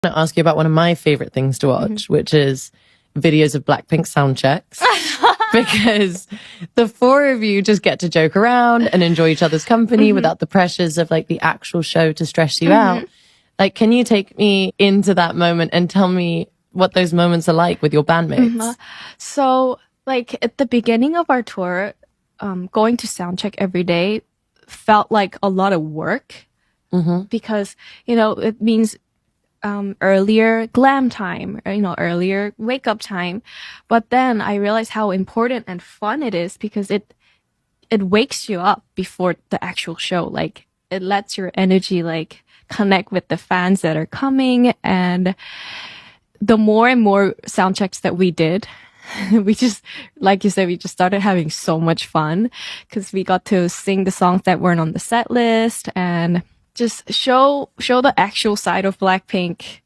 to ask you about one of my favorite things to watch, which is videos of Blackpink sound checks. Because the four of you just get to joke around and enjoy each other's company without the pressures of like the actual show to stress you out. Like, can you take me into that moment and tell me what those moments are like with your bandmates? So, like, at the beginning of our tour, going to soundcheck every day felt like a lot of work because, you know, it means earlier glam time, or, you know, earlier wake up time. But then I realized how important and fun it is because it wakes you up before the actual show. Like, it lets your energy like connect with the fans that are coming. And the more and more sound checks that we did, we just, like you said, we just started having so much fun because we got to sing the songs that weren't on the set list and just show the actual side of Blackpink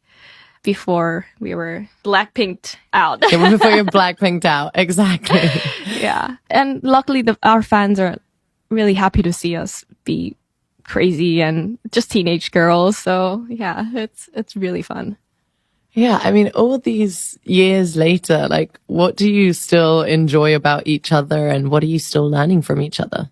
before we were Blackpinked out. Yeah, before you're Blackpinked out. Exactly. Yeah. And luckily our fans are really happy to see us be crazy and just teenage girls. So yeah, it's really fun. Yeah, I mean, all these years later, like, what do you still enjoy about each other and what are you still learning from each other?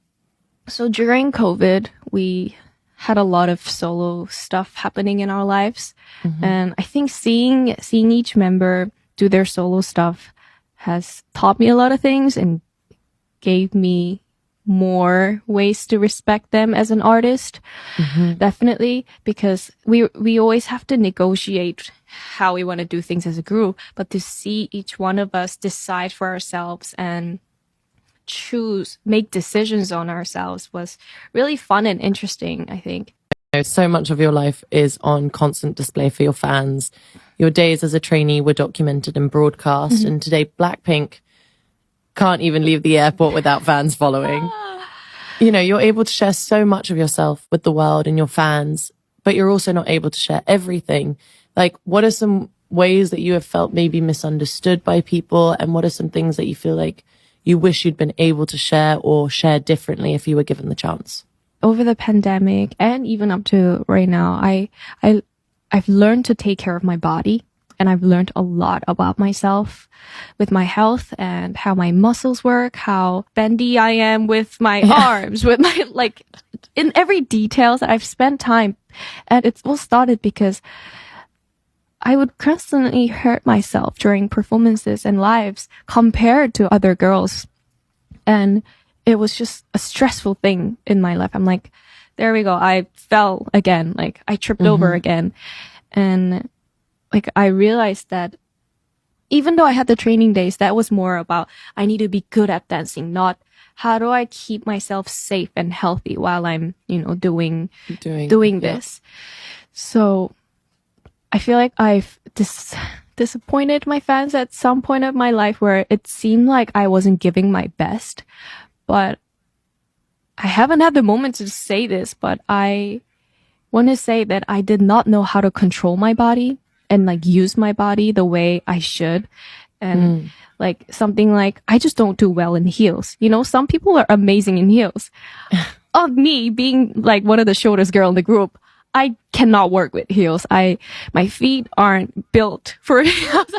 So during COVID, we had a lot of solo stuff happening in our lives. And I think seeing each member do their solo stuff has taught me a lot of things and gave me more ways to respect them as an artist. Definitely, because we always have to negotiate how we want to do things as a group, but to see each one of us decide for ourselves and make decisions on ourselves was really fun and interesting, I think. So much of your life is on constant display for your fans. Your days as a trainee were documented and broadcast, and today Blackpink can't even leave the airport without fans following. You know, you're able to share so much of yourself with the world and your fans, but you're also not able to share everything. Like, what are some ways that you have felt maybe misunderstood by people? And what are some things that you feel like you wish you'd been able to share or share differently if you were given the chance? Over the pandemic and even up to right now, I've learned to take care of my body. And I've learned a lot about myself with my health and how my muscles work, how bendy I am with my arms, with my, like, in every details that I've spent time. And it's all started because I would constantly hurt myself during performances and lives compared to other girls. And it was just a stressful thing in my life. I'm like, there we go. I fell again. Like, I tripped over again. And like, I realized that even though I had the training days, that was more about I need to be good at dancing, not how do I keep myself safe and healthy while I'm, you know, doing this. So I feel like I've disappointed my fans at some point of my life where it seemed like I wasn't giving my best. But I haven't had the moment to say this, but I want to say that I did not know how to control my body and like use my body the way I should. And like something like, I just don't do well in heels. You know, some people are amazing in heels. Of me being like one of the shortest girl in the group, I cannot work with heels. My feet aren't built for heels.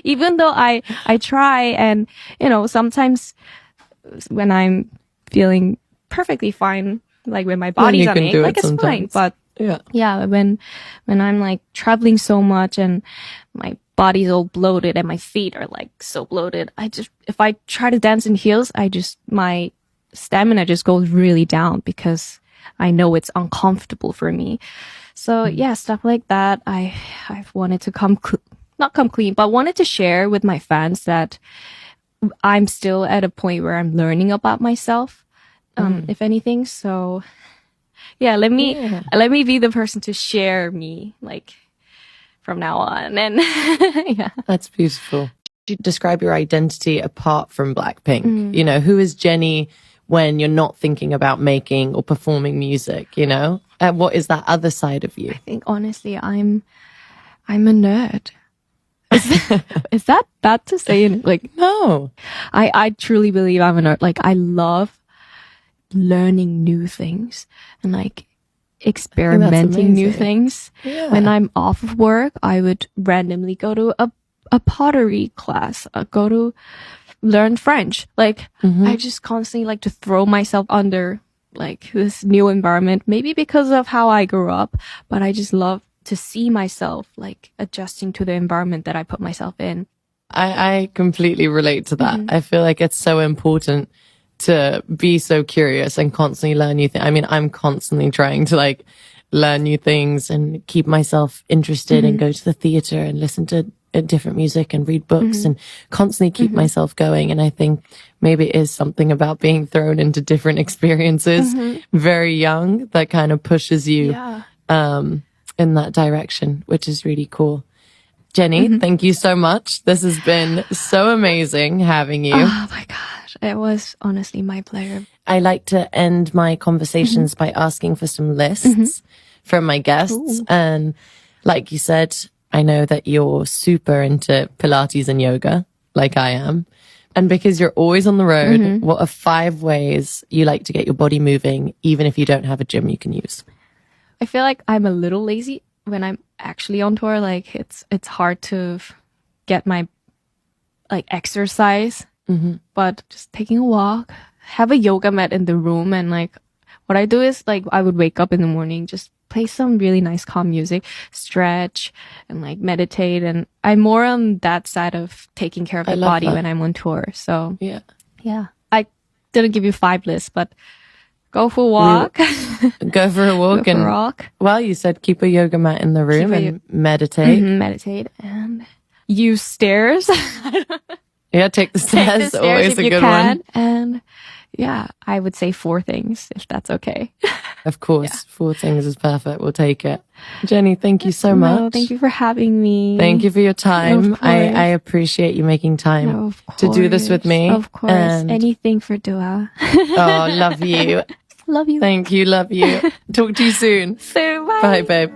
Even though I try, and you know, sometimes when I'm feeling perfectly fine, like when my body's on it, like it's fine. But yeah, when I'm like traveling so much and my body's all bloated and my feet are like so bloated, if I try to dance in heels, my stamina just goes really down because I know it's uncomfortable for me. So yeah, stuff like that. I've wanted to not come clean, but wanted to share with my fans that I'm still at a point where I'm learning about myself, if anything. So yeah, let me be the person to share me, like, from now on. And yeah. That's beautiful. You describe your identity apart from Blackpink. You know, who is Jennie when you're not thinking about making or performing music, you know? And what is that other side of you? I think honestly, I'm a nerd. Is that bad to say? Like, no. I truly believe I'm a nerd. Like, I love learning new things. And like, experimenting new amazing. things. Yeah. When I'm off of work, I would randomly go to a pottery class, go to learn French. Like, I just constantly like to throw myself under like this new environment, maybe because of how I grew up, but I just love to see myself like adjusting to the environment that I put myself in. I completely relate to that. I feel like it's so important to be so curious and constantly learn new things. I mean, I'm constantly trying to like learn new things and keep myself interested and go to the theater and listen to different music and read books and constantly keep myself going. And I think maybe it is something about being thrown into different experiences very young that kind of pushes you in that direction, which is really cool. Jennie, thank you so much. This has been so amazing having you. Oh my gosh. It was honestly my pleasure. I like to end my conversations by asking for some lists from my guests. And like you said, I know that you're super into Pilates and yoga, like I am. And because you're always on the road, what are 5 ways you like to get your body moving, even if you don't have a gym you can use? I feel like I'm a little lazy when I'm actually on tour. Like it's hard to get my like exercise, but just taking a walk, have a yoga mat in the room. And like what I do is like I would wake up in the morning, just play some really nice calm music, stretch and like meditate. And I'm more on that side of taking care of the body when I'm on tour. So yeah, I didn't give you 5 lists, but go for a walk. Go for a walk. Go for a walk. Well, you said keep a yoga mat in the room and meditate. Meditate and use stairs. Yeah, take the stairs. Always a good one. And yeah, I would say 4 things if that's okay. Of course, 4 things is perfect. We'll take it. Jennie, thank you so much. No, thank you for having me. Thank you for your time. Of course. I appreciate you making time to do this with me. Of course. And anything for Dua. oh, love you. Love you. Thank you. Love you. Talk to you soon. So bye. Bye, babe.